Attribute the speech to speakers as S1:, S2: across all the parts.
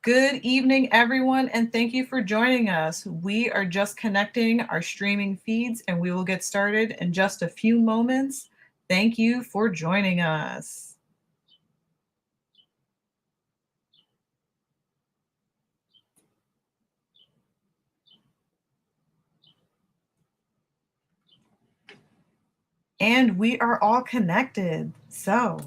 S1: Good evening, everyone, and thank you for joining us. We are just connecting our streaming feeds and we will get started in just a few moments. Thank you for joining us. And we are all connected. So,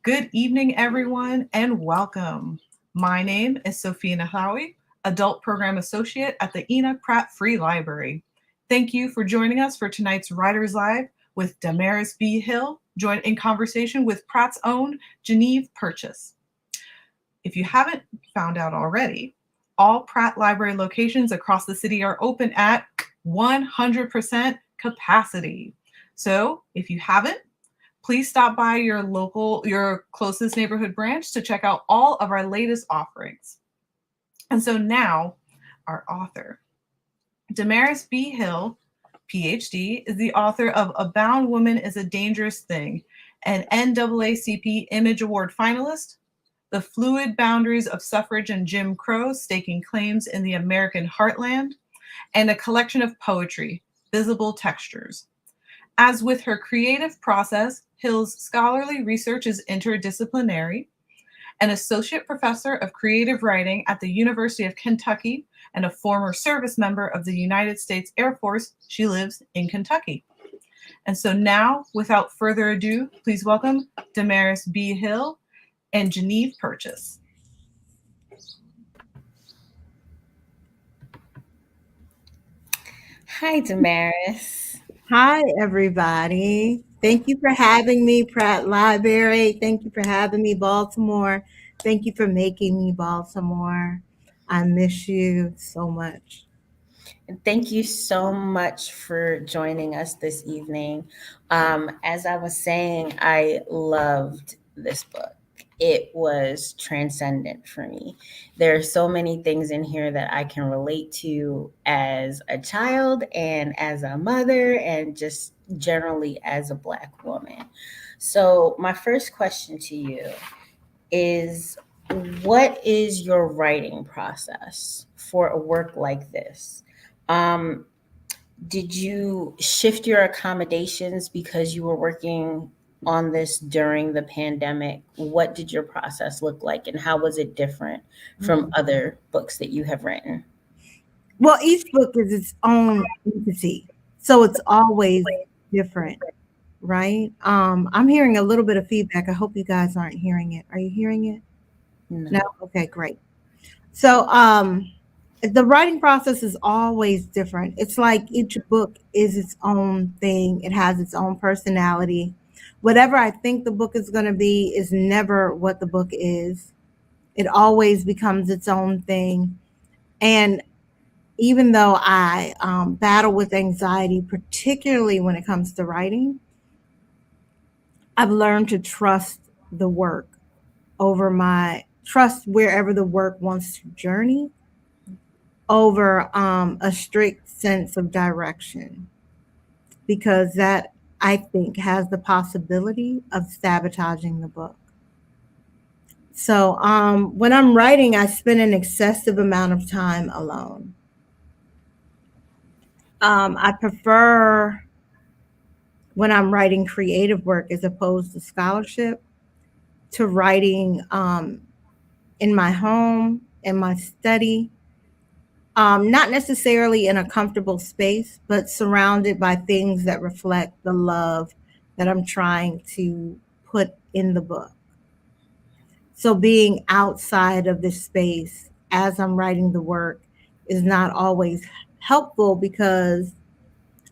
S1: good evening, everyone, and welcome. My name is Sophia Nahawi, Adult Program Associate at the Enoch Pratt Free Library. Thank you for joining us for tonight's Writers Live with DaMaris B. Hill, joined in conversation with Pratt's own Genevieve Purchase. If you haven't found out already, all Pratt Library locations across the city are open at 100% capacity. So if you haven't, please stop by your closest neighborhood branch to check out all of our latest offerings. And so now, our author, DaMaris B. Hill, PhD, is the author of A Bound Woman is a Dangerous Thing, an NAACP Image Award finalist, The Fluid Boundaries of Suffrage and Jim Crow, Staking Claims in the American Heartland, and a collection of poetry, Visible Textures. As with her creative process, Hill's scholarly research is interdisciplinary. An associate professor of creative writing at the University of Kentucky and a former service member of the United States Air Force, she lives in Kentucky. And so now, without further ado, please welcome DaMaris B. Hill and Genevieve Purchase.
S2: Hi, DaMaris.
S3: Hi, everybody. Thank you for having me, Pratt Library. Thank you for having me, Baltimore. Thank you for making me Baltimore. I miss you so much.
S2: And thank you so much for joining us this evening. As I was saying, I loved this book. It was transcendent for me. There are so many things in here that I can relate to as a child and as a mother and just generally as a Black woman. So my first question to you is, what is your writing process for a work like this? Did you shift your accommodations because you were working on this during the pandemic? What did your process look like, and how was it different from other books that you have written?
S3: Well, each book is its own entity, so it's always different, right? I'm hearing a little bit of feedback. I hope you guys aren't hearing it. Are you hearing it? No? Okay, great. So, the writing process is always different. It's like each book is its own thing. It has its own personality. Whatever I think the book is going to be is never what the book is. It always becomes its own thing. And even though I battle with anxiety, particularly when it comes to writing, I've learned to trust the work trust wherever the work wants to journey over a strict sense of direction, because that, I think, has the possibility of sabotaging the book. So when I'm writing, I spend an excessive amount of time alone. I prefer, when I'm writing creative work as opposed to scholarship, to writing in my home, in my study, not necessarily in a comfortable space, but surrounded by things that reflect the love that I'm trying to put in the book. So being outside of this space as I'm writing the work is not always helpful because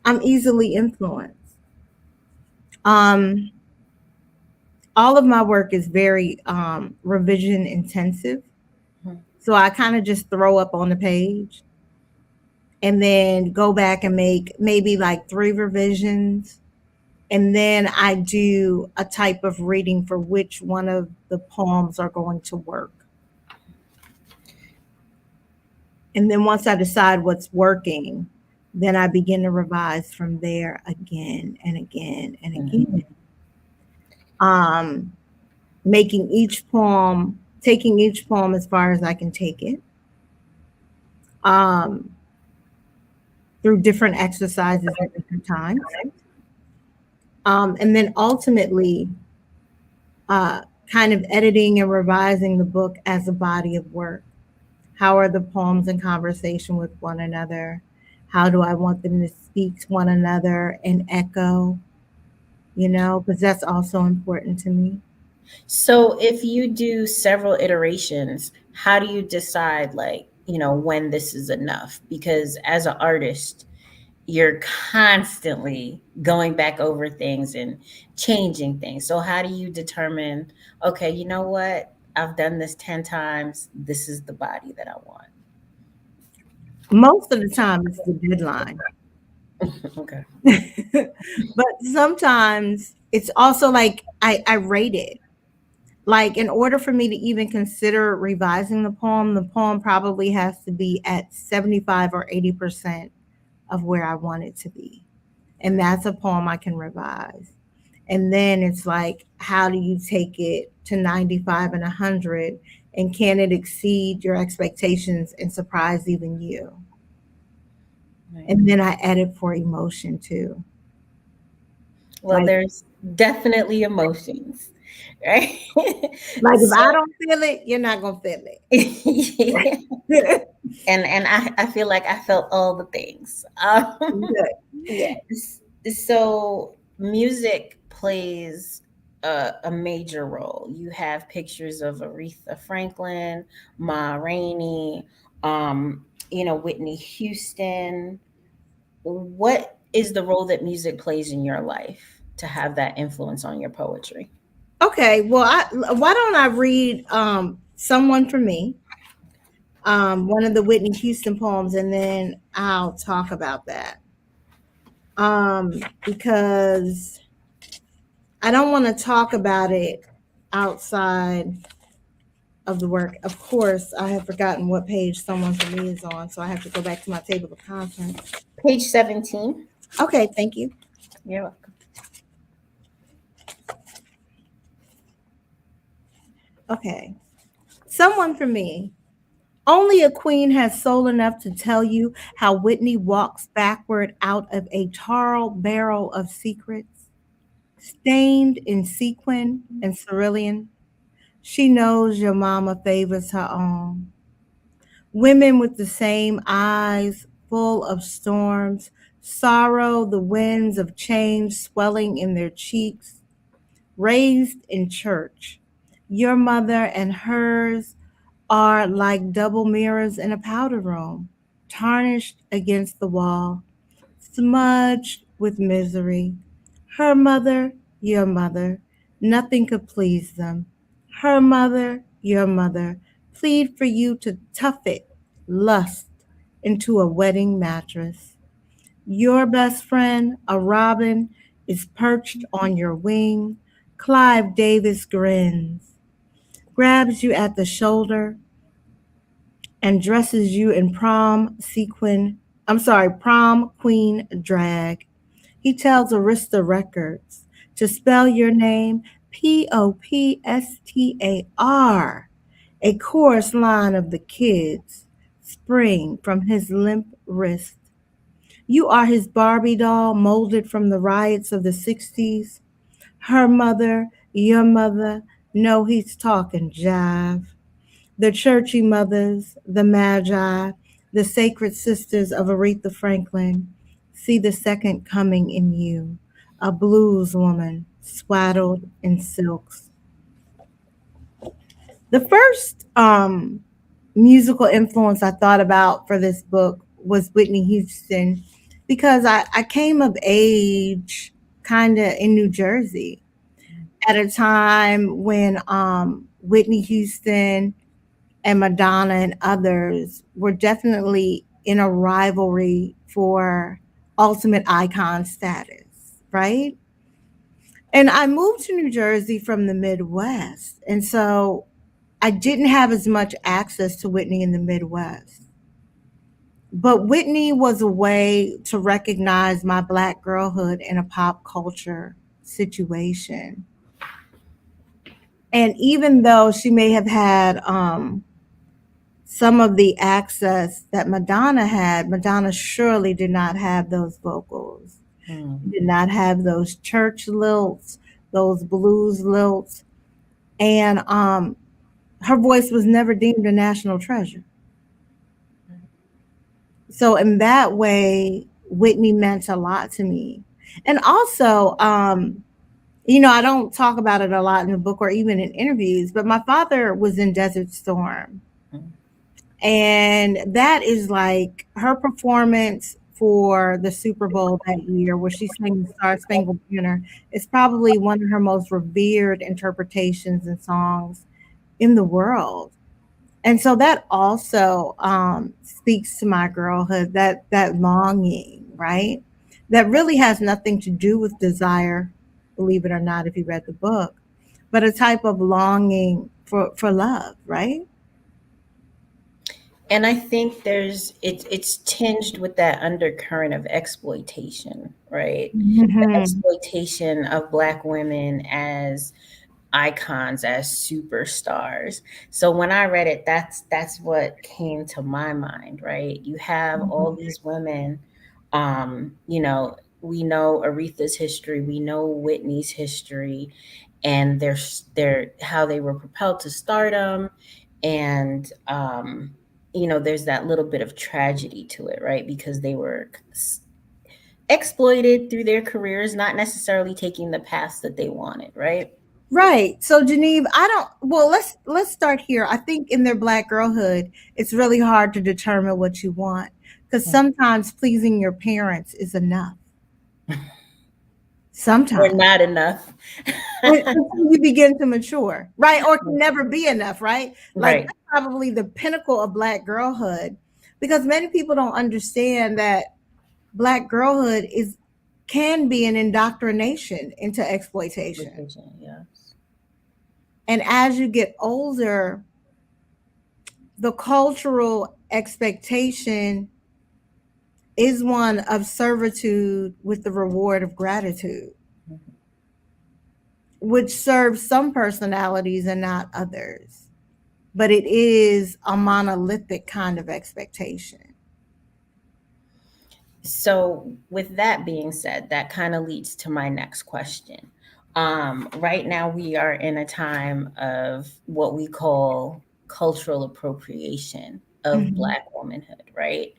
S3: I'm easily influenced. All of my work is very revision intensive. So I kind of just throw up on the page and then go back and make maybe like 3 revisions. And then I do a type of reading for which one of the poems are going to work. And then once I decide what's working, then I begin to revise from there again and again and again. Making each poem taking each poem as far as I can take it, um, through different exercises at different times. And then ultimately, kind of editing and revising the book as a body of work. How are the poems in conversation with one another? How do I want them to speak to one another and echo? Because that's also important to me.
S2: So if you do several iterations, how do you decide, like, when this is enough? Because as an artist, you're constantly going back over things and changing things. So how do you determine, okay, you know what? I've done this 10 times. This is the body that I want.
S3: Most of the time, it's the deadline.
S2: Okay.
S3: But sometimes it's also like I rate it. Like, in order for me to even consider revising the poem probably has to be at 75 or 80% of where I want it to be. And that's a poem I can revise. And then it's like, how do you take it to 95 and 100? And can it exceed your expectations and surprise even you?
S2: Right.
S3: And then I edit for emotion too.
S2: Well,
S3: Like,
S2: there's definitely emotions, right?
S3: if I don't feel it, you're not gonna feel
S2: Yeah.
S3: it.
S2: And I feel like I felt all the things.
S3: Good. Yeah.
S2: So music plays a major role. You have pictures of Aretha Franklin, Ma Rainey, Whitney Houston. What is the role that music plays in your life to have that influence on your poetry?
S3: Okay. Well, why don't I read "Someone for Me," one of the Whitney Houston poems, and then I'll talk about that. Because I don't want to talk about it outside of the work. Of course, I have forgotten what page "Someone for Me" is on, so I have to go back to my table of contents.
S2: Page 17.
S3: Okay, thank you.
S2: You're welcome.
S3: Okay. "Someone for Me." Only a queen has soul enough to tell you how Whitney walks backward out of a taro barrel of secrets, stained in sequin and cerulean. She knows your mama favors her own. Women with the same eyes, full of storms, sorrow, the winds of change swelling in their cheeks, raised in church. Your mother and hers are like double mirrors in a powder room, tarnished against the wall, smudged with misery. Her mother, your mother, nothing could please them. Her mother, your mother, plead for you to tuff it, lust, into a wedding mattress. Your best friend, a robin, is perched on your wing. Clive Davis grins, grabs you at the shoulder, and dresses you in prom queen drag. He tells Arista Records to spell your name Popstar. A chorus line of the kids spring from his limp wrist. You are his Barbie doll molded from the riots of the 60s. Her mother, your mother, know he's talking jive. The churchy mothers, the magi, the sacred sisters of Aretha Franklin see the second coming in you, a blues woman swaddled in silks. The first musical influence I thought about for this book was Whitney Houston because I came of age kind of in New Jersey at a time when Whitney Houston and Madonna and others were definitely in a rivalry for ultimate icon status, right? And I moved to New Jersey from the Midwest. And so I didn't have as much access to Whitney in the Midwest. But Whitney was a way to recognize my Black girlhood in a pop culture situation. And even though she may have had some of the access that Madonna had, Madonna surely did not have those vocals, did not have those church lilts, those blues lilts, and her voice was never deemed a national treasure. So in that way, Whitney meant a lot to me. And also, you know, I don't talk about it a lot in the book or even in interviews, but my father was in Desert Storm. And that is like her performance for the Super Bowl that year, where she sang the Star Spangled Banner, is probably one of her most revered interpretations and songs in the world. And so that also speaks to my girlhood, that longing, right? That really has nothing to do with desire, believe it or not, if you read the book, but a type of longing for love, right?
S2: And I think it's tinged with that undercurrent of exploitation, right? The exploitation of Black women as icons, as superstars. So when I read it, that's what came to my mind, right? You have all these women, you know, we know Aretha's history, we know Whitney's history, and their how they were propelled to stardom, and you know, there's that little bit of tragedy to it, right? Because they were exploited through their careers, not necessarily taking the paths that they wanted, right?
S3: Right. So Genevieve, let's start here. I think in their Black Girlhood, it's really hard to determine what you want, because sometimes pleasing your parents is enough. Sometimes.
S2: Or not enough.
S3: Until you begin to mature, right? Or can never be enough, right? Like
S2: Right.
S3: that's probably the pinnacle of Black girlhood, because many people don't understand that Black girlhood can be an indoctrination into exploitation.
S2: Yes.
S3: And as you get older, the cultural expectation is one of servitude with the reward of gratitude, which serves some personalities and not others. But it is a monolithic kind of expectation.
S2: So, with that being said, that kind of leads to my next question. Right now, we are in a time of what we call cultural appropriation of Black womanhood, right?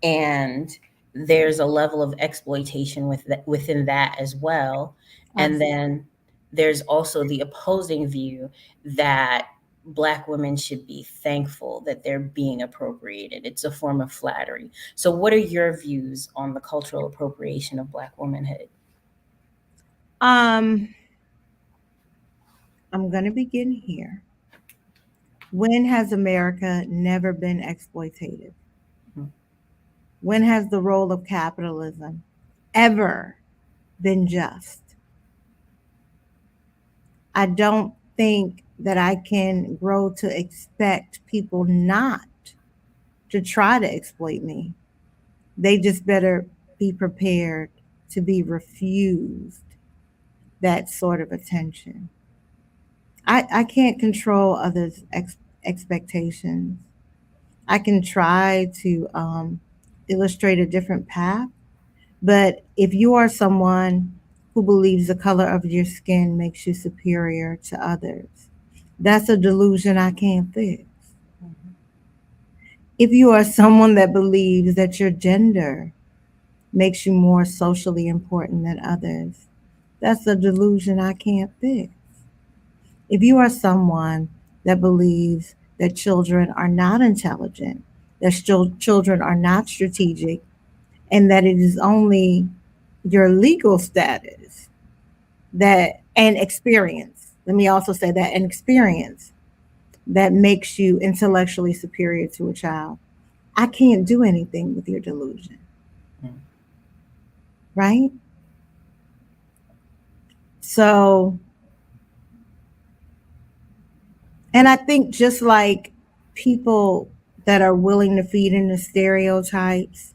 S2: And there's a level of exploitation within that as well. And then there's also the opposing view that Black women should be thankful that they're being appropriated. It's a form of flattery. So what are your views on the cultural appropriation of Black womanhood?
S3: I'm going to begin here. When has America never been exploitative? When has the role of capitalism ever been just? I don't think that I can grow to expect people not to try to exploit me. They just better be prepared to be refused that sort of attention. I can't control others' expectations. I can try to illustrate a different path, but if you are someone who believes the color of your skin makes you superior to others, that's a delusion I can't fix. If you are someone that believes that your gender makes you more socially important than others, that's a delusion I can't fix. If you are someone that believes that children are not intelligent, that children are not strategic, and that it is only your legal status that and experience, let me also say that, and experience that makes you intellectually superior to a child, I can't do anything with your delusion. Right? So, and I think just like people that are willing to feed into stereotypes,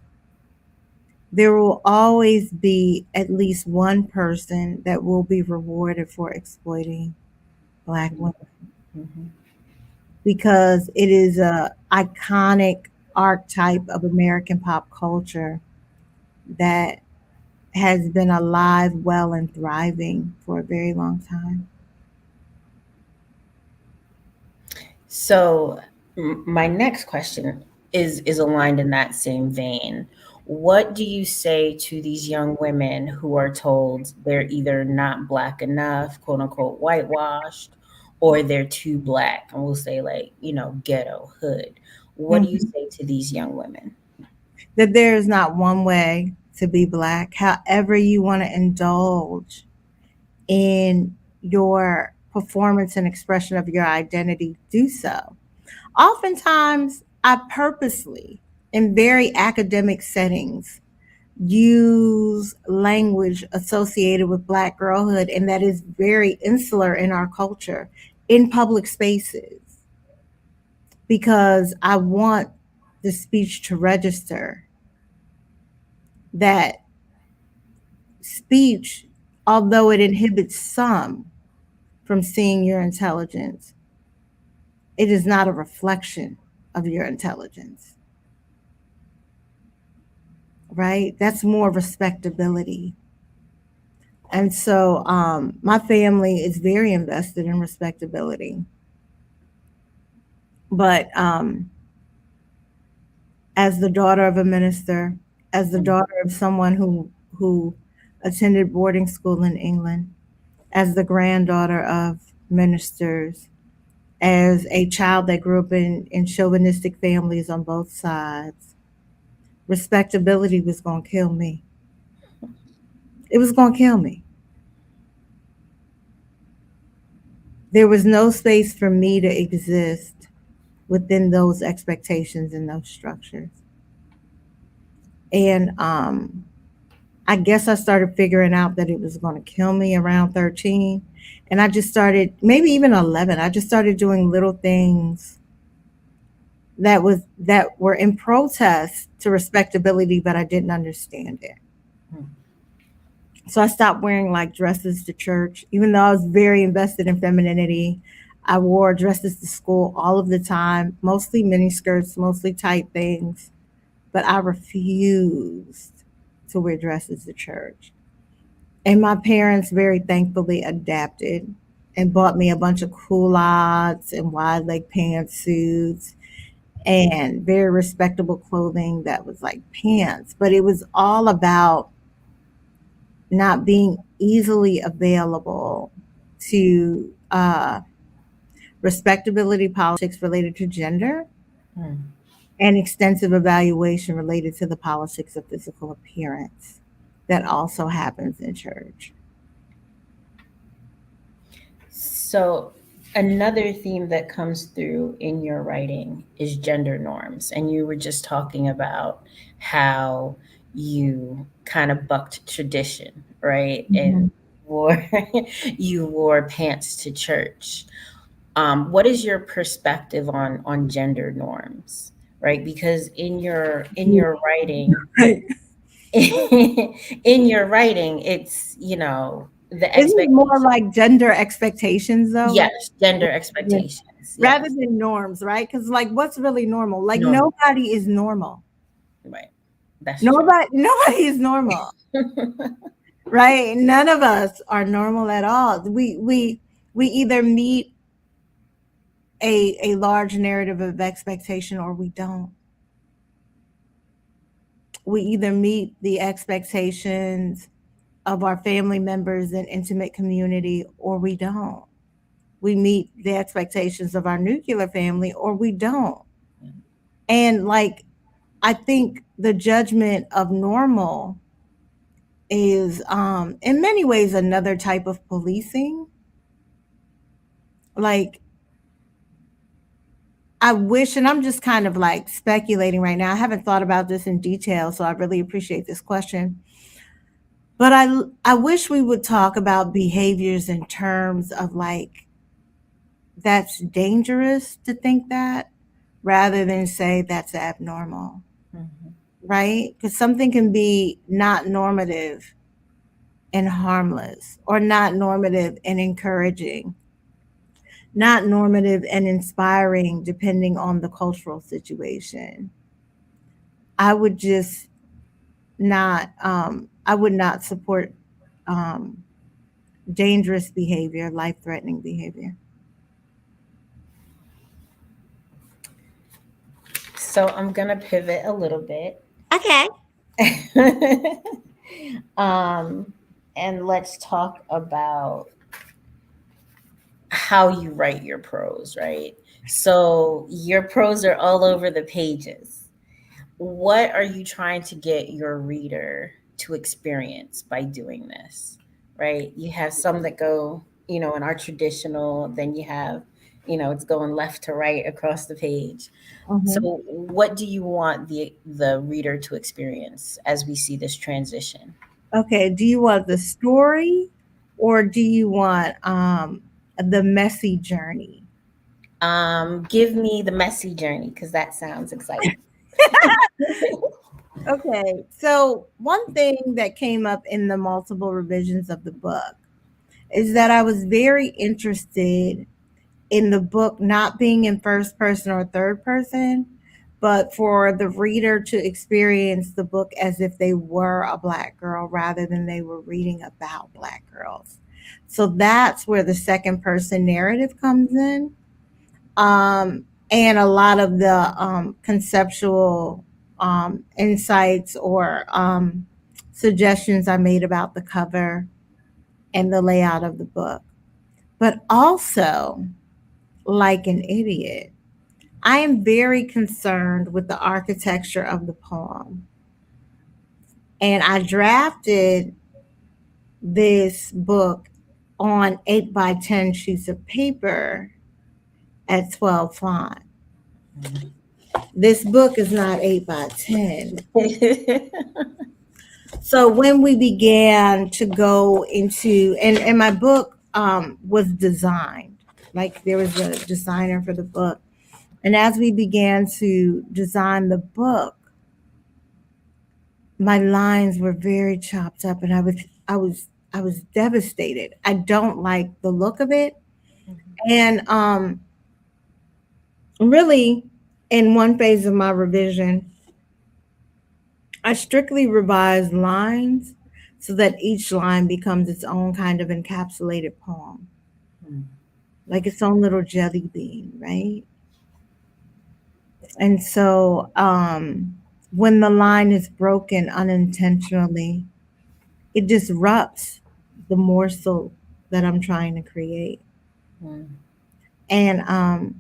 S3: there will always be at least one person that will be rewarded for exploiting Black women,
S2: Mm-hmm.
S3: because it is a iconic archetype of American pop culture that has been alive, well, and thriving for a very long time.
S2: So my next question is aligned in that same vein. What do you say to these young women who are told they're either not Black enough, quote unquote, whitewashed, or they're too Black, and we'll say, like, ghetto hood? What do you
S3: Mhm.
S2: say to these young women?
S3: That there is not one way to be Black. However, you want to indulge in your performance and expression of your identity, do so. Oftentimes, I purposely, in very academic settings, use language associated with Black girlhood, and that is very insular in our culture in public spaces, because I want the speech to register that speech, although it inhibits some from seeing your intelligence, it is not a reflection of your intelligence, right? That's more respectability. And so my family is very invested in respectability. But as the daughter of a minister, as the daughter of someone who attended boarding school in England, as the granddaughter of ministers, as a child that grew up in chauvinistic families on both sides, respectability was going to kill me. It was going to kill me. There was no space for me to exist within those expectations and those structures. And I guess I started figuring out that it was going to kill me around 13. And I just started, maybe even 11, I just started doing little things that were in protest to respectability, but I didn't understand it. So I stopped wearing like dresses to church, even though I was very invested in femininity. I wore dresses to school all of the time, mostly mini skirts, mostly tight things, but I refused to wear dresses to church. And my parents very thankfully adapted and bought me a bunch of culottes and wide leg pantsuits and very respectable clothing that was like pants. But it was all about not being easily available to respectability politics related to gender
S2: Hmm.
S3: and extensive evaluation related to the politics of physical appearance that also happens in church.
S2: So, another theme that comes through in your writing is gender norms. And you were just talking about how you kind of bucked tradition, right? And
S3: Mhm.
S2: wore you wore pants to church. What is your perspective on gender norms, right? Because in your writing,
S3: Right.
S2: in your writing, it's the
S3: Isn't it more
S2: expectation.
S3: like gender expectations though? Like
S2: Yes, gender expectations.
S3: rather
S2: Yes,
S3: than norms, right? Because like what's really normal? Like
S2: normal.
S3: nobody is normal.
S2: Right. That's true.
S3: Nobody is normal, right? None of us are normal at all. We either meet a large narrative of expectation or we don't. We either meet the expectations of our family members and intimate community or we don't. We meet the expectations of our nuclear family or we don't. And like I think the judgment of normal is in many ways another type of policing. Like I wish, and I'm just kind of like speculating right now. I haven't thought about this in detail, so I really appreciate this question. But I wish we would talk about behaviors in terms of like that's dangerous to think that rather than say that's abnormal,
S2: Mhm.
S3: right? Because something can be not normative and harmless or not normative and encouraging. not normative and inspiring depending on the cultural situation. I would just not, I would not support um, dangerous behavior, life threatening behavior.
S2: So I'm gonna pivot a little bit.
S3: Okay.
S2: um, and let's talk about how you write your prose, right? So your prose are all over the pages. What are you trying to get your reader to experience by doing this? Right? You have some that go, in our traditional, then you have, it's going left to right across the page.
S3: Mhm.
S2: So what do you want the reader to experience as we see this transition?
S3: Okay. Do you want the story or do you want the messy journey?
S2: Give me the messy journey because that sounds exciting.
S3: Okay. So, one thing that came up in the multiple revisions of the book is that I was very interested in the book not being in first person or third person, but for the reader to experience the book as if they were a Black girl rather than they were reading about Black girls. So that's where the second person narrative comes in. And a lot of the conceptual insights or suggestions I made about the cover and the layout of the book. But also, like an idiot, I am very concerned with the architecture of the poem. And I drafted this book on 8 by 10 sheets of paper at 12 font. This book is not 8 by 10. So when we began to go into, and my book was designed, like there was a designer for the book. And as we began to design the book, my lines were very chopped up and I was devastated. I don't like the look of it. And really in one phase of my revision, I strictly revised lines so that each line becomes its own kind of encapsulated poem, like its own little jelly bean, right? And so when the line is broken unintentionally, it disrupts the morsel that I'm trying to create. And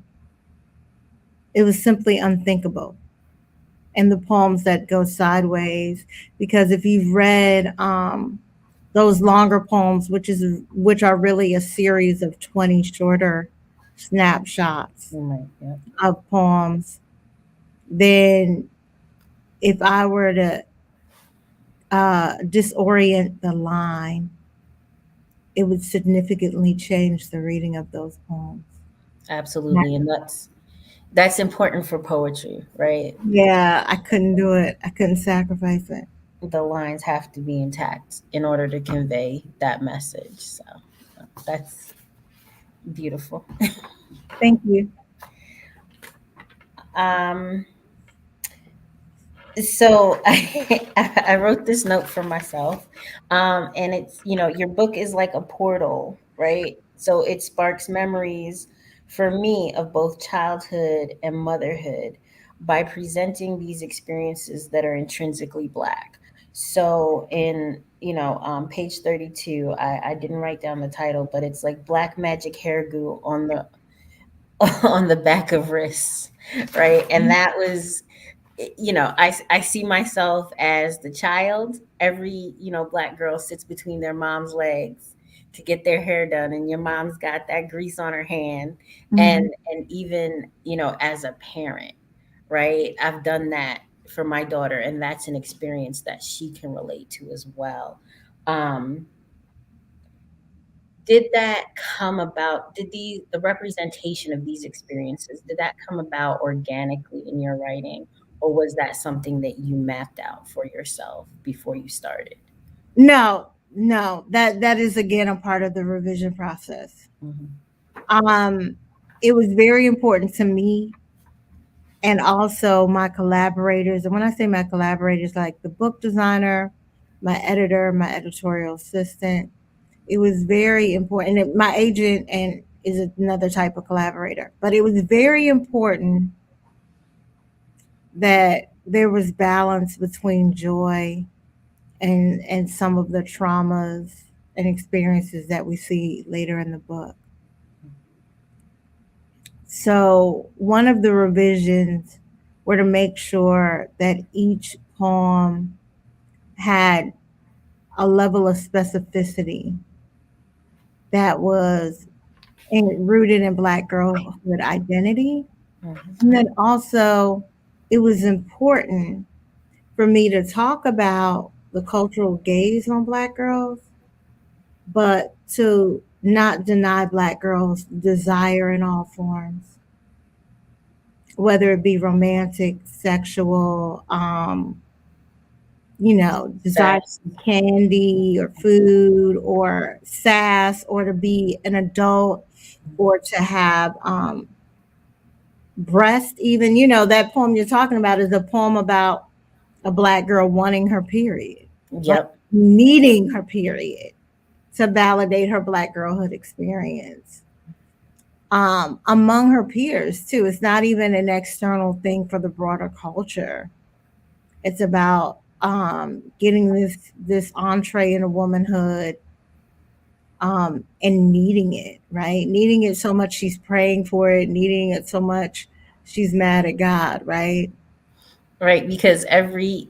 S3: it was simply unthinkable. And the poems that go sideways, because if you've read those longer poems, which are really a series of 20 shorter snapshots
S2: Right, yeah.
S3: of poems, then if I were to disorient the line, it would significantly change the reading of those poems.
S2: Absolutely. And that's important for poetry, right?
S3: Yeah, I couldn't do it. I couldn't sacrifice it.
S2: The lines have to be intact in order to convey that message. So that's beautiful.
S3: Thank you.
S2: Um, so I wrote this note for myself. And it's, your book is like a portal, right? So it sparks memories for me of both childhood and motherhood by presenting these experiences that are intrinsically Black. So in, page 32, I didn't write down the title, but it's like Black magic hair glue on the on the back of wrists, right? And that was, I see myself as the child. Every, Black girl sits between their mom's legs to get their hair done, and your mom's got that grease on her hand.
S3: Mhm.
S2: And even, as a parent, right? I've done that for my daughter, and that's an experience that she can relate to as well. Um, did that come about? Did the representation of these experiences, did that come about organically in your writing, or was that something that you mapped out for yourself before you started?
S3: No, no, that is again a part of the revision process.
S2: Mhm.
S3: it was very important to me and also my collaborators. And when I say my collaborators, like the book designer, my editor, my editorial assistant, it was very important. And my agent and is another type of collaborator, but it was very important that there was balance between joy and some of the traumas and experiences that we see later in the book. So one of the revisions were to make sure that each poem had a level of specificity that was rooted in Black girlhood identity. And then also, it was important for me to talk about the cultural gaze on Black girls, but to not deny Black girls' desire in all forms, whether it be romantic, sexual, desire for candy or food or sass, or to be an adult, or to have breast. Even, that poem you're talking about is a poem about a Black girl wanting her period,
S2: Yep.
S3: needing her period to validate her Black girlhood experience. Among her peers too. It's not even an external thing for the broader culture. It's about getting this entree into womanhood, and needing it, right? Needing it so much she's praying for it, needing it so much she's mad at God, right?
S2: Right, because my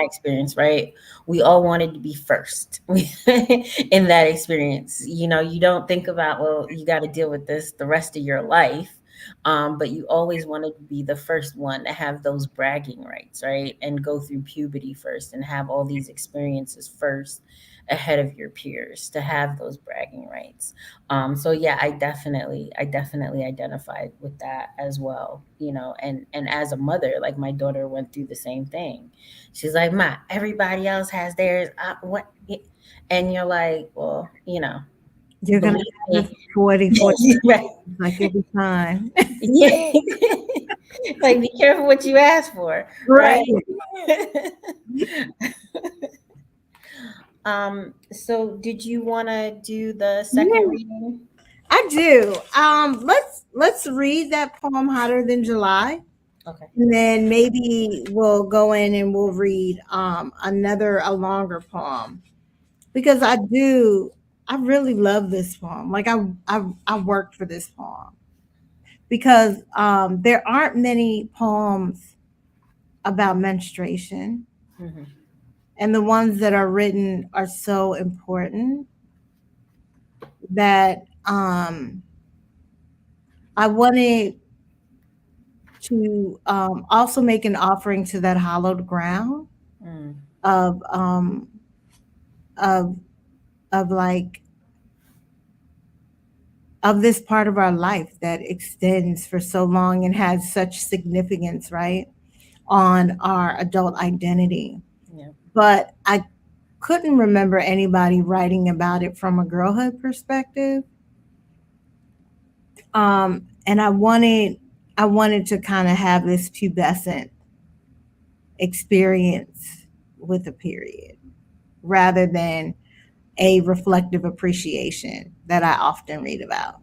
S2: experience, right? We all wanted to be first in that experience. You don't think about, well, you got to deal with this the rest of your life. But you always wanted to be the first one to have those bragging rights, right? And go through puberty first and have all these experiences first ahead of your peers to have those bragging rights. So yeah, I definitely identified with that as well, and as a mother, like my daughter went through the same thing. She's like, Ma, everybody else has theirs. What? And you're like, well,
S3: You're gonna have this 40
S2: right.
S3: like every time.
S2: Yeah. Like, be careful what you ask for, right? So did you want to do the second reading?
S3: I do. Let's read that poem, Hotter Than July.
S2: Okay.
S3: And then maybe we'll go in and we'll read a longer poem, because I really love this poem. Like I worked for this poem because there aren't many poems about menstruation,
S2: Mm-hmm.
S3: and the ones that are written are so important that I wanted to also make an offering to that hallowed ground of of like of this part of our life that extends for so long and has such significance, right, on our adult identity.
S2: Yeah.
S3: But I couldn't remember anybody writing about it from a girlhood perspective. And I wanted to kind of have this pubescent experience with a period rather than a reflective appreciation that I often read about.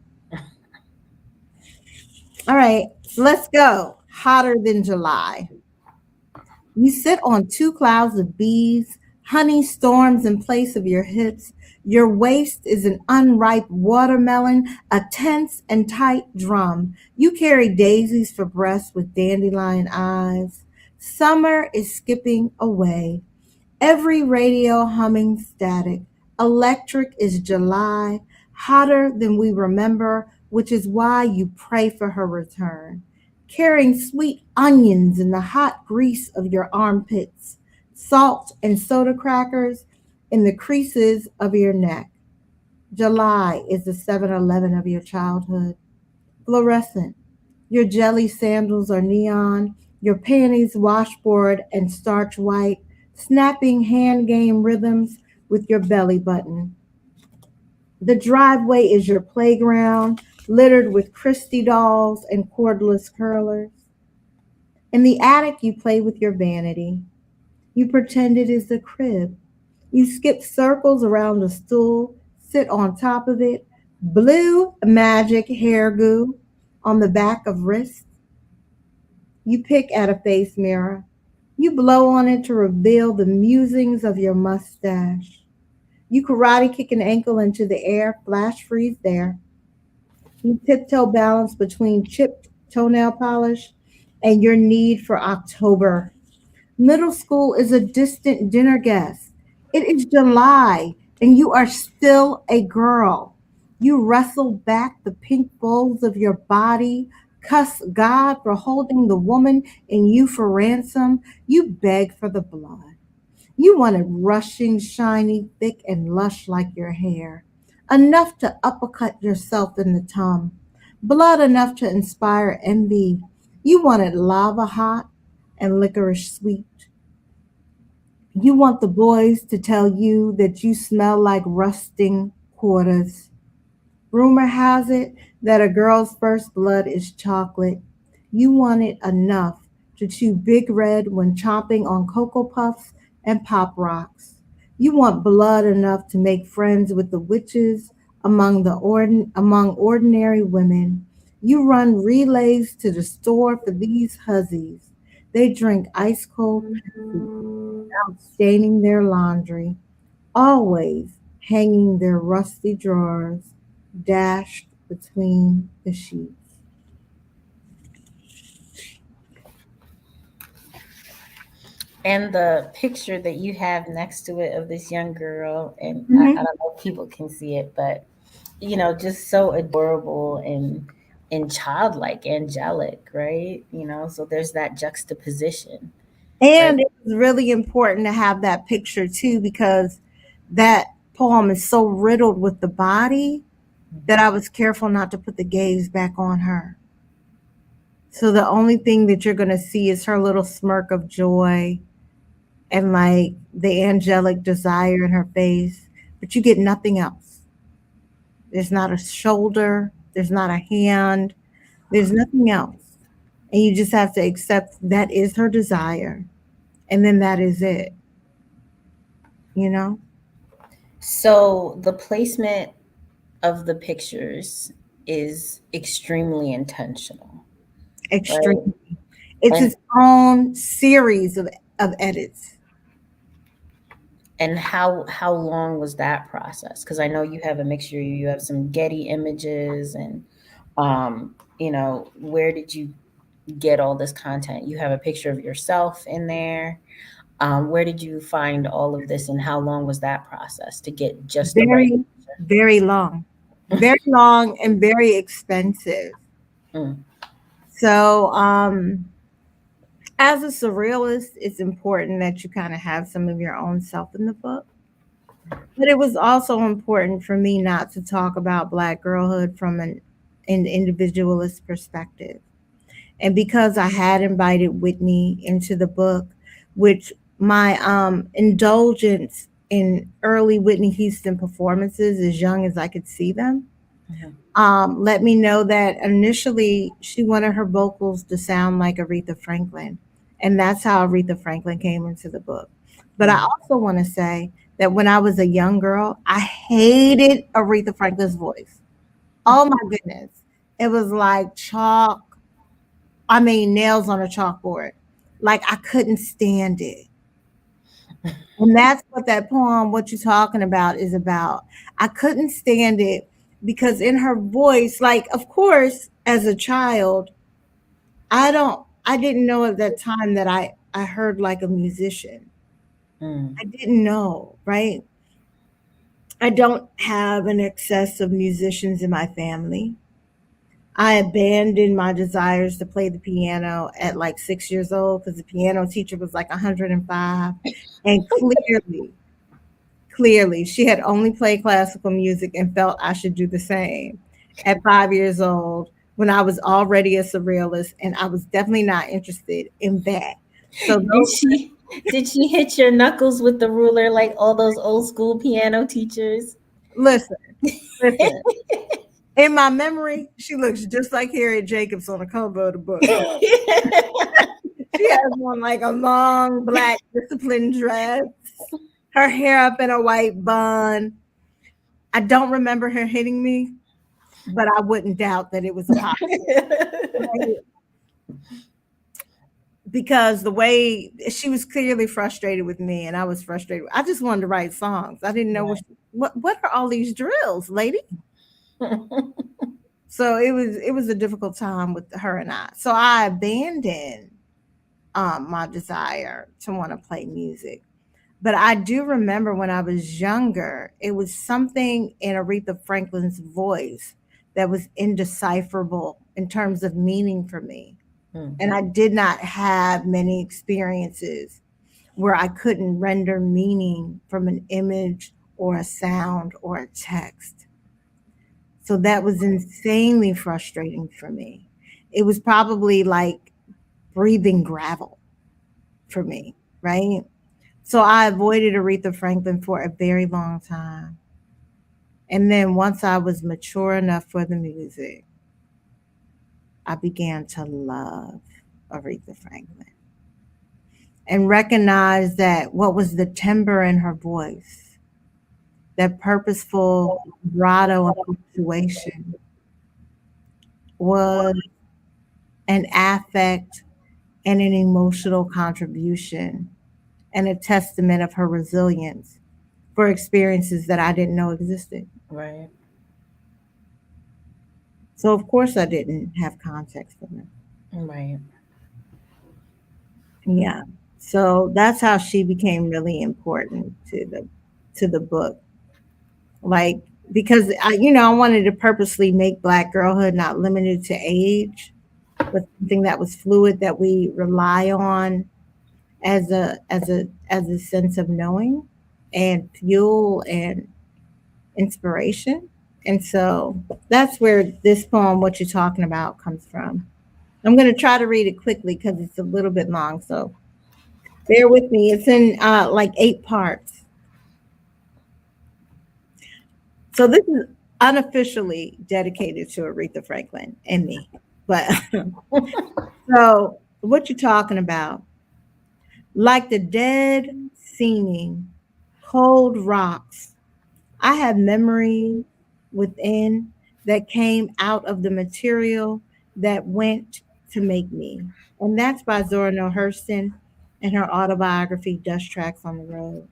S3: All right, let's go. Hotter Than July. You sit on two clouds of bees, honey storms in place of your hips. Your waist is an unripe watermelon, a tense and tight drum. You carry daisies for breasts with dandelion eyes. Summer is skipping away. Every radio humming static. Electric is July, hotter than we remember, which is why you pray for her return. Carrying sweet onions in the hot grease of your armpits, salt and soda crackers in the creases of your neck. July is the 7-Eleven of your childhood. Fluorescent. Your jelly sandals are neon, your panties washboard and starch white, snapping hand game rhythms with your belly button. The driveway is your playground, littered with Christie dolls and cordless curlers. In the attic, you play with your vanity. You pretend it is a crib. You skip circles around a stool, sit on top of it, blue magic hair goo on the back of wrists. You pick at a face mirror. You blow on it to reveal the musings of your mustache. You karate kick an ankle into the air, flash freeze there. You tiptoe balance between chipped toenail polish and your need for October. Middle school is a distant dinner guest. It is July, and you are still a girl. You wrestle back the pink folds of your body, cuss God for holding the woman in you for ransom. You beg for the blood. You want it rushing, shiny, thick, and lush like your hair. Enough to uppercut yourself in the tongue. Blood enough to inspire envy. You want it lava hot and licorice sweet. You want the boys to tell you that you smell like rusting quarters. Rumor has it that a girl's first blood is chocolate. You want it enough to chew Big Red when chomping on Cocoa Puffs and Pop Rocks. You want blood enough to make friends with the witches among ordinary women. You run relays to the store for these hussies. They drink ice cold Pepsi without staining their laundry, always hanging their rusty drawers dashed between the sheets.
S2: And the picture that you have next to it of this young girl, and I
S3: Mhm.
S2: don't know if people can see it, but just so adorable and childlike, angelic, right? So there's that juxtaposition, right?
S3: And it was really important to have that picture too, because that poem is so riddled with the body that I was careful not to put the gaze back on her. So the only thing that you're going to see is her little smirk of joy and like the angelic desire in her face, but you get nothing else. There's not a shoulder, there's not a hand, there's nothing else. And you just have to accept that is her desire. And then that is it, you know?
S2: So the placement of the pictures is extremely intentional, right?
S3: Extreme. It's
S2: And
S3: its own series of edits.
S2: and how long was that process? Because I know you have a mixture. You have some Getty images, and where did you get all this content? You have a picture of yourself in there. Where did you find all of this, and how long was that process to get just the right
S3: Very, very long. Very long and very expensive.
S2: Mm,
S3: So, as a surrealist, it's important that you kind of have some of your own self in the book. But it was also important for me not to talk about Black girlhood from an individualist perspective. And because I had invited Whitney into the book, which my indulgence in early Whitney Houston performances, as young as I could see them,
S2: mhm.
S3: let me know that initially she wanted her vocals to sound like Aretha Franklin. And that's how Aretha Franklin came into the book. But I
S2: Mm.
S3: also want to say that when I was a young girl, I hated Aretha Franklin's voice. Oh my goodness. It was like chalk, I mean, nails on a chalkboard. Like I couldn't stand it. And that's what that poem, What You Talking About, is about. I couldn't stand it because in her voice, like, of course, as a child, I didn't know at that time that I heard like a musician.
S2: Mm.
S3: I didn't know, right? I don't have an excess of musicians in my family. I abandoned my desires to play the piano at like 6 years old because the piano teacher was like 105. And clearly, she had only played classical music and felt I should do the same at 5 years old when I was already a surrealist and I was definitely not interested in that. So
S2: Did
S3: those,
S2: she did she hit your knuckles with the ruler like all those old school piano teachers?
S3: listen, Listen, in my memory, she looks just like Harriet Jacobs on the cover of the book. She has on like a long black disciplined dress, her hair up in a white bun. I don't remember her hitting me, but I wouldn't doubt that it was a possibility. Because the way she was clearly frustrated with me and I was frustrated. I just wanted to write songs. I didn't know what are all these drills, lady? So it was a difficult time with her and I. So I abandoned my desire to want to play music. But I do remember when I was younger, it was something in Aretha Franklin's voice that was indecipherable in terms of meaning for me. And I did not have many experiences where I couldn't render meaning from an image or a sound or a text. So that was insanely frustrating for me. It was probably like breathing gravel for me, right? So I avoided Aretha Franklin for a very long time. And then once I was mature enough for the music, I began to love Aretha Franklin and recognize that what was the timbre in her voice, that purposeful vibrato and punctuation, was an affect and an emotional contribution and a testament of her resilience for experiences that I didn't know existed.
S2: Right.
S3: So of course I didn't have context for them.
S2: Right.
S3: Yeah. So that's how she became really important to the book. Like because I wanted to purposely make Black Girlhood not limited to age, but something that was fluid that we rely on as a sense of knowing and fuel and inspiration. And so that's where this poem, What You're Talking About, comes from. I'm going to try to read it quickly because it's a little bit long. So bear with me. It's in like 8 parts. So this is unofficially dedicated to Aretha Franklin and me. But so what you're talking about, like the dead seeming cold rocks, I have memories within that came out of the material that went to make me. And that's by Zora Neale Hurston and her autobiography, Dust Tracks on the Road.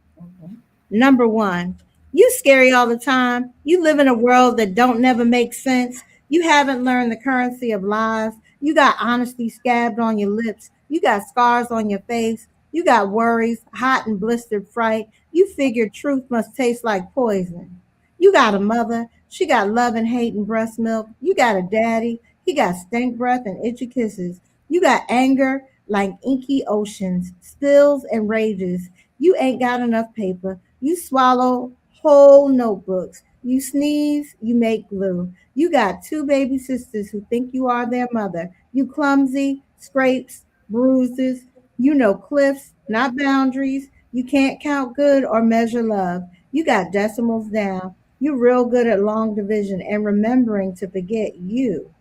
S3: Number one, you scary all the time. You live in a world that don't never make sense. You haven't learned the currency of lies. You got honesty scabbed on your lips. You got scars on your face. You got worries, hot and blistered fright. You figure truth must taste like poison. You got a mother. She got love and hate and breast milk. You got a daddy. He got stank breath and itchy kisses. You got anger like inky oceans, spills and rages. You ain't got enough paper. You swallow whole notebooks. You sneeze, you make glue. You got 2 baby sisters who think you are their mother. You clumsy, scrapes, bruises. You know cliffs, not boundaries. You can't count good or measure love. You got decimals down. You're real good at long division and remembering to forget you.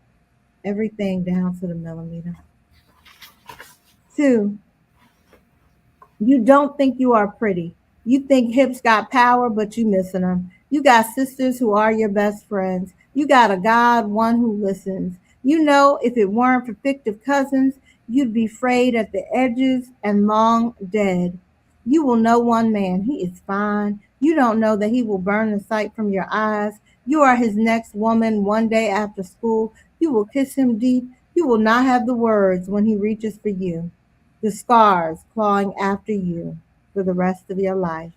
S3: Everything down to the millimeter. 2, you don't think you are pretty. You think hips got power, but you missing them. You got sisters who are your best friends. You got a God, one who listens. You know, if it weren't for fictive cousins, you'd be frayed at the edges and long dead. You will know one man. He is fine. You don't know that he will burn the sight from your eyes. You are his next woman one day after school. You will kiss him deep. You will not have the words when he reaches for you. The scars clawing after you for the rest of your life.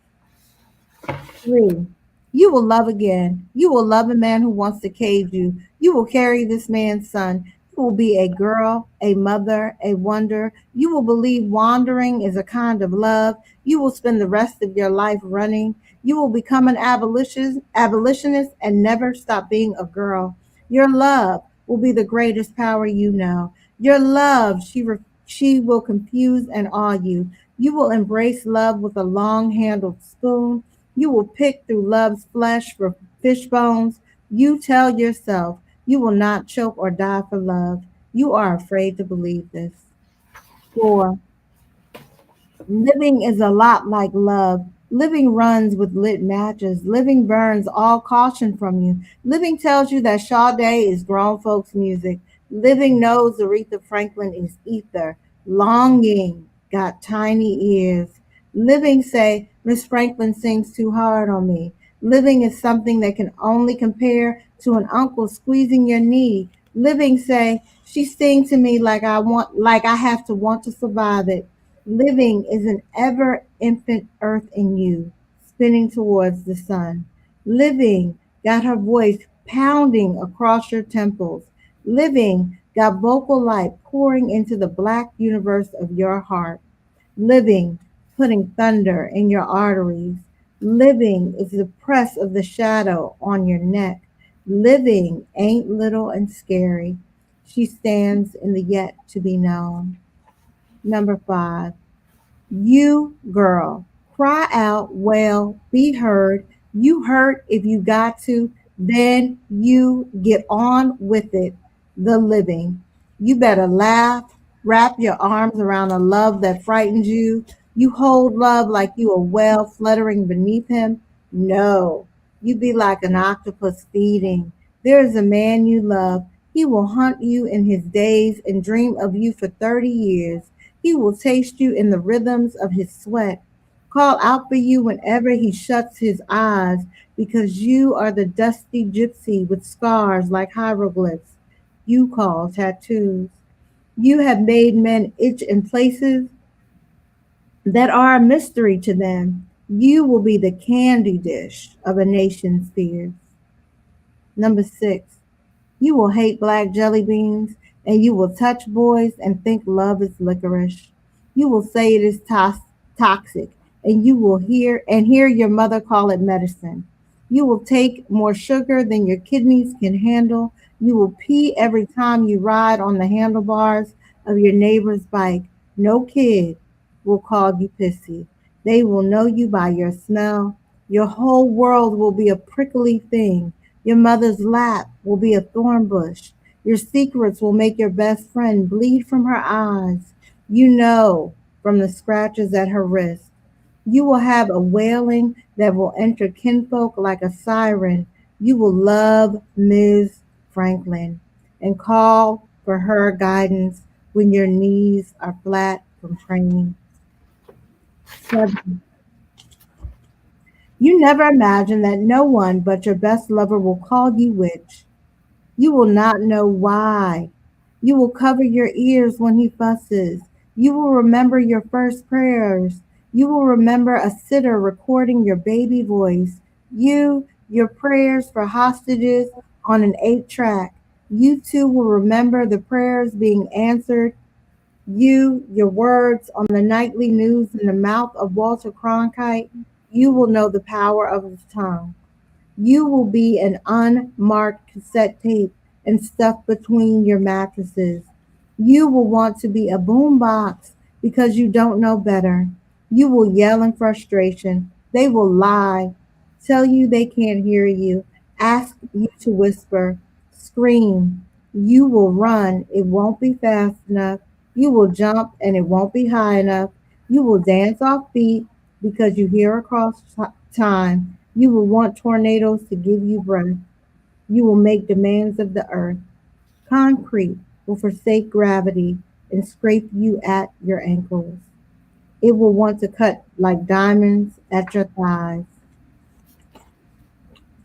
S3: 3, you will love again. You will love a man who wants to cage you. You will carry this man's son. You will be a girl, a mother, a wonder. You will believe wandering is a kind of love. You will spend the rest of your life running. You will become an abolitionist and never stop being a girl. Your love will be the greatest power you know. Your love, she will confuse and awe you. You will embrace love with a long handled spoon. You will pick through love's flesh for fish bones, you tell yourself you will not choke or die for love. You are afraid to believe this. 4. Living is a lot like love. Living runs with lit matches. Living burns all caution from you. Living tells you that Sade is grown folks' music. Living knows Aretha Franklin is ether. Longing got tiny ears. Living say, Miss Franklin sings too hard on me. Living is something that can only compare to an uncle squeezing your knee. Living say, she sings to me like I have to want to survive it. Living is an ever infant earth in you, spinning towards the sun. Living got her voice pounding across your temples. Living got vocal light pouring into the black universe of your heart. Living, putting thunder in your arteries. Living is the press of the shadow on your neck. Living ain't little and scary. She stands in the yet to be known. Number 5. You, girl, cry out, wail, be heard. You hurt if you got to, then you get on with it. The living. You better laugh, wrap your arms around a love that frightens you. You hold love like you a whale fluttering beneath him. No, you be like an octopus feeding. There is a man you love. He will hunt you in his days and dream of you for 30 years. He will taste you in the rhythms of his sweat, call out for you whenever he shuts his eyes, because you are the dusty gypsy with scars like hieroglyphs. You call tattoos. You have made men itch in places that are a mystery to them. You will be the candy dish of a nation's fears. Number 6. You will hate black jelly beans, and you will touch boys and think love is licorice. You will say it is toxic, and you will hear your mother call it medicine. You will take more sugar than your kidneys can handle. You will pee every time you ride on the handlebars of your neighbor's bike. No kid will call you pissy. They will know you by your smell. Your whole world will be a prickly thing. Your mother's lap will be a thorn bush. Your secrets will make your best friend bleed from her eyes. You know from the scratches at her wrist. You will have a wailing that will enter kinfolk like a siren. You will love Ms. Franklin and call for her guidance when your knees are flat from training. 7. You never imagine that no one but your best lover will call you witch. You will not know why. You will cover your ears when he fusses. You will remember your first prayers. You will remember a sitter recording your baby voice. Your prayers for hostages on an 8-track. You too will remember the prayers being answered. Your words on the nightly news in the mouth of Walter Cronkite. You will know the power of his tongue. You will be an unmarked cassette tape and stuffed between your mattresses. You will want to be a boombox because you don't know better. You will yell in frustration. They will lie, tell you they can't hear you, ask you to whisper, scream. You will run, it won't be fast enough. You will jump and it won't be high enough. You will dance off beat because you hear across time. You will want tornadoes to give you breath. You will make demands of the earth. Concrete will forsake gravity and scrape you at your ankles. It will want to cut like diamonds at your thighs.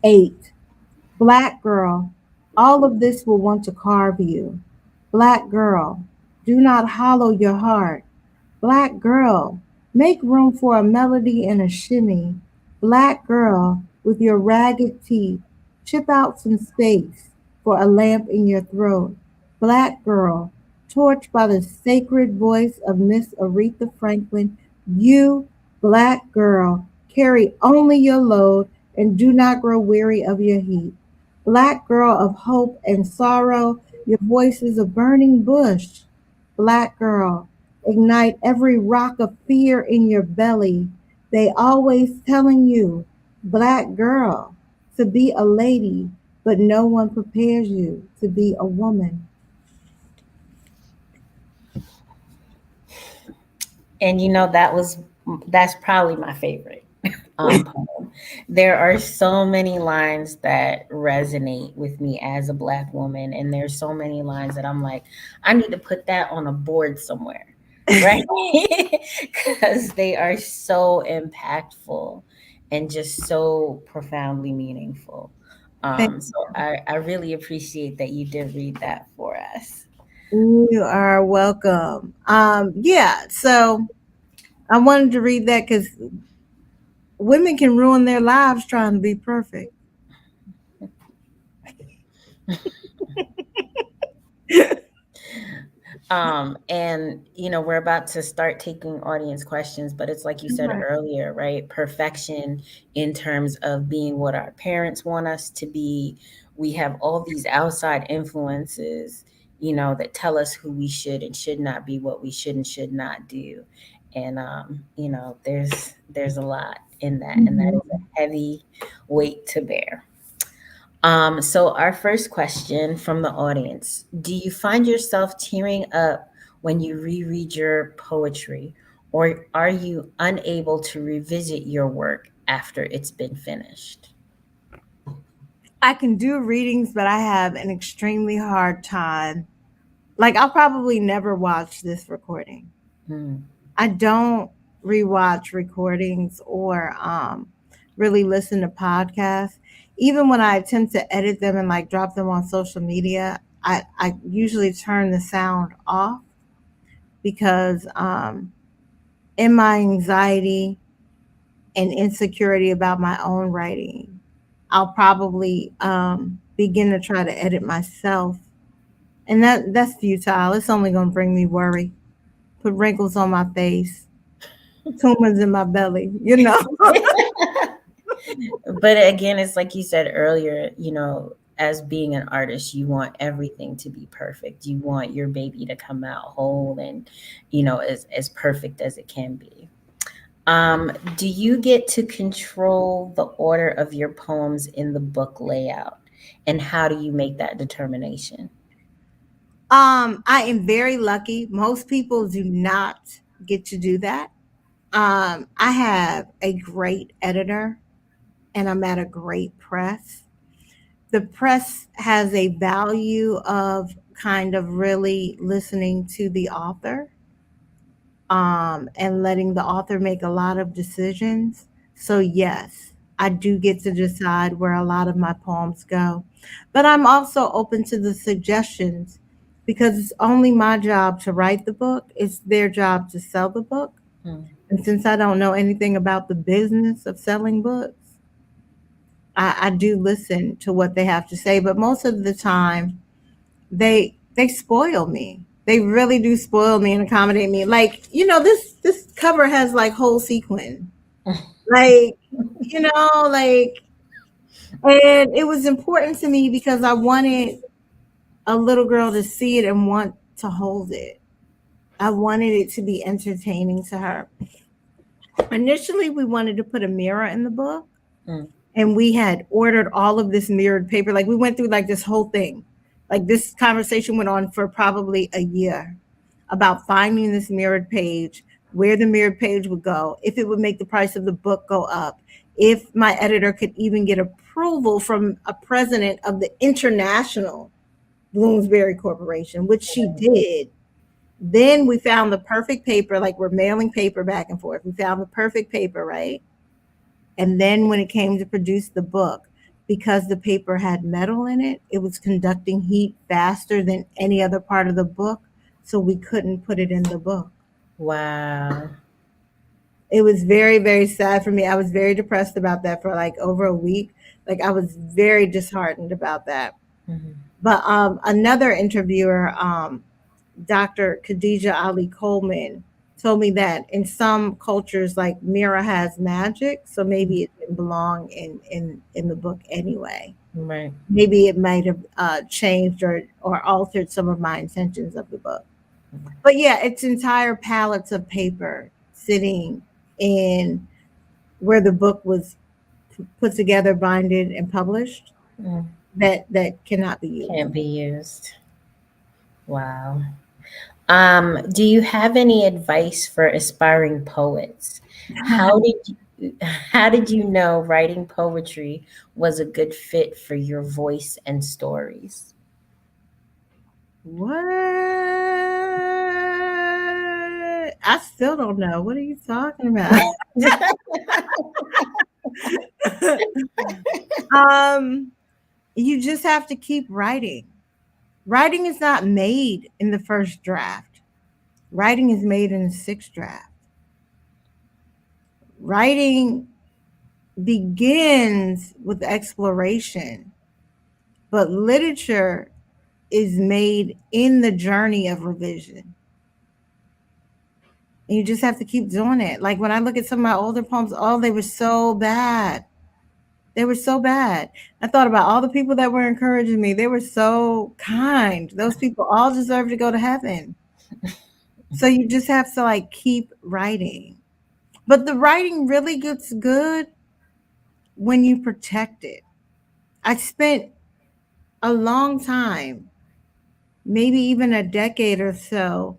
S3: 8. Black girl, all of this will want to carve you. Black girl, do not hollow your heart. Black girl, make room for a melody and a shimmy. Black girl, with your ragged teeth, chip out some space for a lamp in your throat. Black girl, torched by the sacred voice of Miss Aretha Franklin, you, black girl, carry only your load and do not grow weary of your heat. Black girl of hope and sorrow, your voice is a burning bush. Black girl, ignite every rock of fear in your belly. They always telling you, black girl, to be a lady, but no one prepares you to be a woman.
S2: And that's probably my favorite poem. There are so many lines that resonate with me as a Black woman, and there's so many lines that I'm like, I need to put that on a board somewhere, right? Because they are so impactful and just so profoundly meaningful.
S3: Thank
S2: So I really appreciate that you did read that for us.
S3: you are welcome. Yeah, so I wanted to read that because women can ruin their lives trying to be perfect.
S2: And we're about to start taking audience questions, but it's like you said
S3: Right.
S2: earlier, right? Perfection in terms of being what our parents want us to be. We have all these outside influences, that tell us who we should and should not be, what we should and should not do. And there's a lot in that, and that is
S3: Mhm.
S2: a heavy weight to bear. So our first question from the audience: do you find yourself tearing up when you reread your poetry, or are you unable to revisit your work after it's been finished?
S3: I can do readings, but I have an extremely hard time. Like, I'll probably never watch this recording.
S2: Hmm.
S3: I don't rewatch recordings or really listen to podcasts. Even when I attempt to edit them and like drop them on social media, I usually turn the sound off because in my anxiety and insecurity about my own writing, I'll probably begin to try to edit myself. And that's futile. It's only going to bring me worry, put wrinkles on my face, tumors in my belly, you know.
S2: But again, it's like you said earlier, as being an artist, you want everything to be perfect. You want your baby to come out whole and, as perfect as it can be. Do you get to control the order of your poems in the book layout? And how do you make that determination?
S3: I am very lucky. Most people do not get to do that. I have a great editor and I'm at a great press. The press has a value of kind of really listening to the author and letting the author make a lot of decisions. So, yes, I do get to decide where a lot of my poems go. But I'm also open to the suggestions because it's only my job to write the book, it's their job to sell the book.
S2: Hmm.
S3: And since I don't know anything about the business of selling books, I do listen to what they have to say. But most of the time, they spoil me. They really do spoil me and accommodate me. Like, this cover has like whole sequin. Like, like, and it was important to me because I wanted a little girl to see it and want to hold it. I wanted it to be entertaining to her. Initially, we wanted to put a mirror in the book,
S2: Hmm.
S3: and we had ordered all of this mirrored paper. Like, we went through like this whole thing. Like, this conversation went on for probably a year about finding this mirrored page, where the mirrored page would go, if it would make the price of the book go up, if my editor could even get approval from a president of the international Bloomsbury Corporation, which she did. Then we found the perfect paper, like we're mailing paper back and forth. We found the perfect paper, right? And then when it came to produce the book, because the paper had metal in it, it was conducting heat faster than any other part of the book. So we couldn't put it in the book.
S2: Wow.
S3: It was very, very sad for me. I was very depressed about that for like over a week. Like, I was very disheartened about that.
S2: Mhm.
S3: But another interviewer, Dr. Khadija Ali Coleman, told me that in some cultures, like, Mira has magic, so maybe it didn't belong in the book anyway.
S2: Right.
S3: Maybe it might have changed or altered some of my intentions of the book. But yeah, it's entire pallets of paper sitting in where the book was put together, binded, and published
S2: Mm,
S3: that cannot be used.
S2: can't be used. Wow. Do you have any advice for aspiring poets? How did how did you know writing poetry was a good fit for your voice and stories?
S3: What? I still don't know. What are you talking about? You just have to keep writing. Writing is not made in the first draft. Writing is made in the sixth draft. Writing begins with exploration, but literature is made in the journey of revision. And you just have to keep doing it. Like when I look at some of my older poems, oh, they were so bad. They were so bad. I thought about all the people that were encouraging me. They were so kind. Those people all deserve to go to heaven. So you just have to like keep writing. But the writing really gets good when you protect it. I spent a long time, maybe even a decade or so,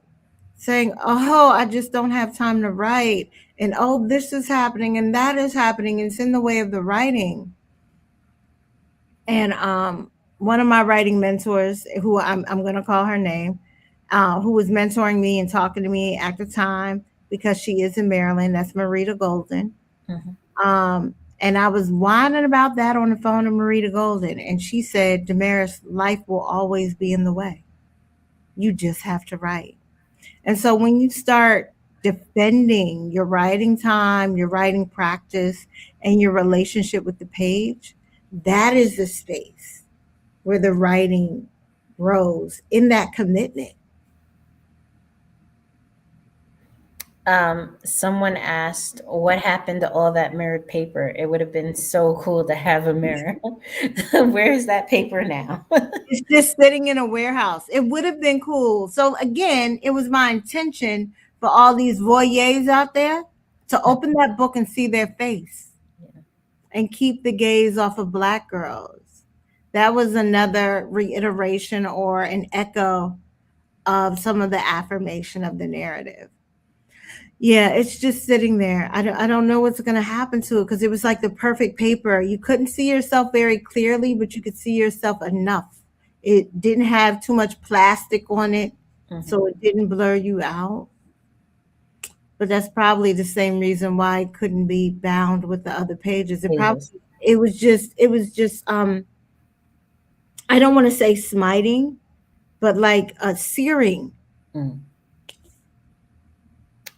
S3: saying, oh, I just don't have time to write. And oh, this is happening and that is happening. And it's in the way of the writing. And one of my writing mentors, who I'm going to call her name, who was mentoring me and talking to me at the time, because she is in Maryland, that's Marita Golden.
S2: Mhm.
S3: And I was whining about that on the phone to Marita Golden. And she said, DaMaris, life will always be in the way. You just have to write. And so when you start defending your writing time, your writing practice, and your relationship with the page, that is the space where the writing grows in that commitment.
S2: Someone asked, what happened to all that mirrored paper? It would have been so cool to have a mirror. Where is that paper now?
S3: It's just sitting in a warehouse. It would have been cool. So again, it was my intention for all these voyeurs out there to open that book and see their face, and keep the gaze off of Black girls. That was another reiteration or an echo of some of the affirmation of the narrative. Yeah, it's just sitting there. I don't know what's going to happen to it, because it was like the perfect paper. You couldn't see yourself very clearly, but you could see yourself enough. It didn't have too much plastic on it, so it didn't blur you out. But that's probably the same reason why it couldn't be bound with the other pages. It was just I don't want to say smiting, but like searing.
S2: Mm.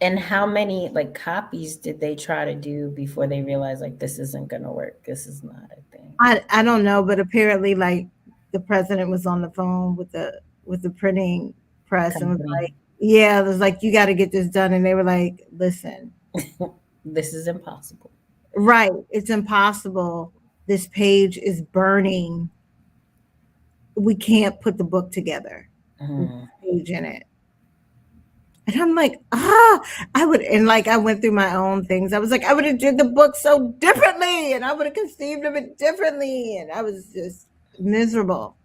S2: And how many like copies did they try to do before they realized like this isn't gonna work? This is not a thing.
S3: I don't know, but apparently like the president was on the phone with the printing press and was like, yeah, it was like, you got to get this done. And they were like, listen,
S2: this is impossible.
S3: Right. It's impossible. This page is burning. We can't put the book together with the page in it. And I'm like, I went through my own things. I was like, I would have did the book so differently, and I would have conceived of it differently. And I was just miserable.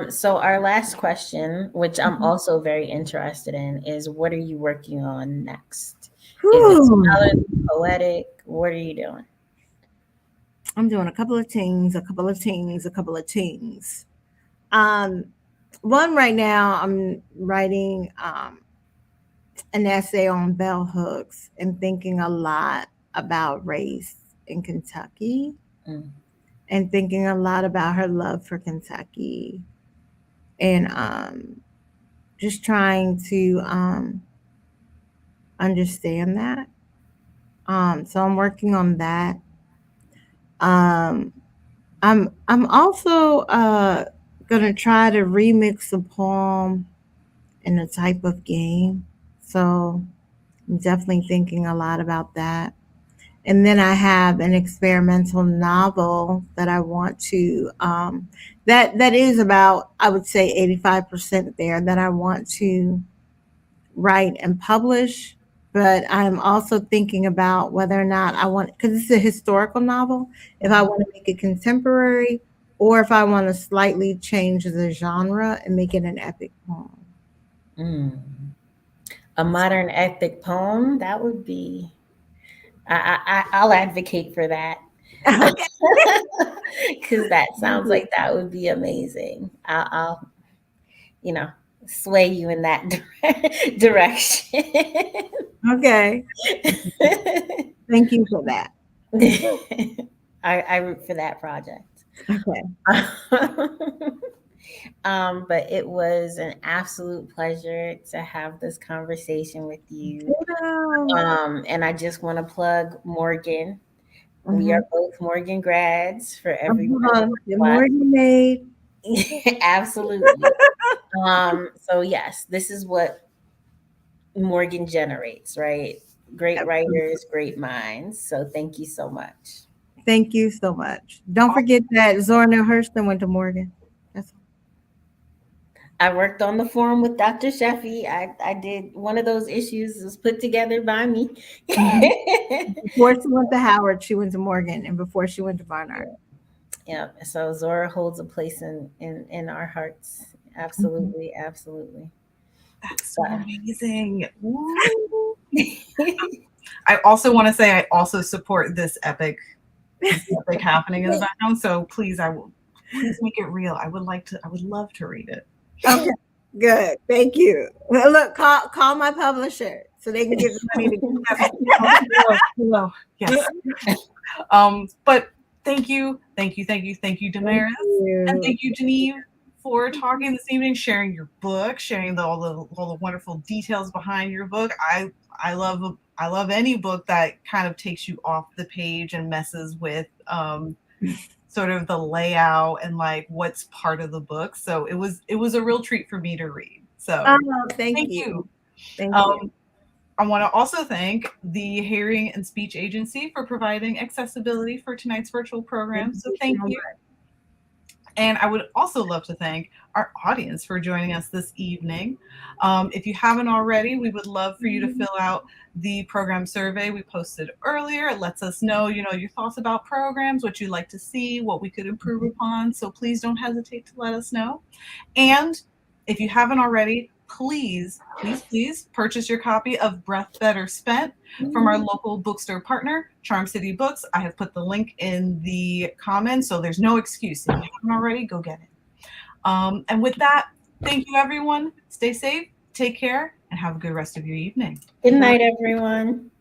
S2: So our last question, which I'm also very interested in, is what are you working on next? Is it scholarly, poetic? What are you doing?
S3: I'm doing a couple of things. One right now, I'm writing an essay on bell hooks and thinking a lot about race in Kentucky, and thinking a lot about her love for Kentucky, and just trying to understand that. So I'm working on that. I'm also gonna try to remix a poem in a type of game. So I'm definitely thinking a lot about that. And then I have an experimental novel that I want to that is about, I would say 85% there, that I want to write and publish. but I'm also thinking about whether or not I want, because it's a historical novel, if I want to make it contemporary or if I want to slightly change the genre and make it an epic poem.
S2: Mm. A modern epic poem, that would be, I'll advocate for that.
S3: Okay.
S2: Because that sounds like that would be amazing. I'll sway you in that direction.
S3: Okay. Thank you for that.
S2: I root for that project.
S3: Okay.
S2: But it was an absolute pleasure to have this conversation with you. And I just want to plug Morgan. We are both Morgan grads for everyone.
S3: The Morgan made.
S2: Absolutely. So yes, this is what Morgan generates, right? Great writers, great minds. So thank you so much.
S3: Thank you so much. Don't forget that Zorna Hurston went to Morgan.
S2: I worked on the forum with Dr. Sheffy. I did one of those issues was put together by me.
S3: Before she went to Howard, she went to Morgan, and before she went to Barnard.
S2: Yeah. So Zora holds a place in our hearts. Absolutely, absolutely.
S1: That's so amazing. I also want to say I also support this epic happening in the background. So please make it real. I would love to read it.
S3: Okay, good. Thank you. Well, look, call my publisher so they can give the money to
S1: hello. Yes. But thank you, DaMaris, and thank you, Genevieve, for talking this evening, sharing your book, sharing all the wonderful details behind your book. I love any book that kind of takes you off the page and messes with sort of the layout and like what's part of the book. So it was a real treat for me to read. So
S3: thank you. Thank you.
S1: I want to also thank the Hearing and Speech Agency for providing accessibility for tonight's virtual program. So thank you. And I would also love to thank our audience for joining us this evening. If you haven't already, we would love for you to fill out the program survey we posted earlier. It lets us know, your thoughts about programs, what you'd like to see, what we could improve upon. So please don't hesitate to let us know. And if you haven't already, please purchase your copy of Breath Better Spent from our local bookstore partner, Charm City Books. I have put the link in the comments, so there's no excuse. If you haven't already, go get it. And with that, thank you, everyone. Stay safe, take care, and have a good rest of your evening.
S2: Good night, everyone.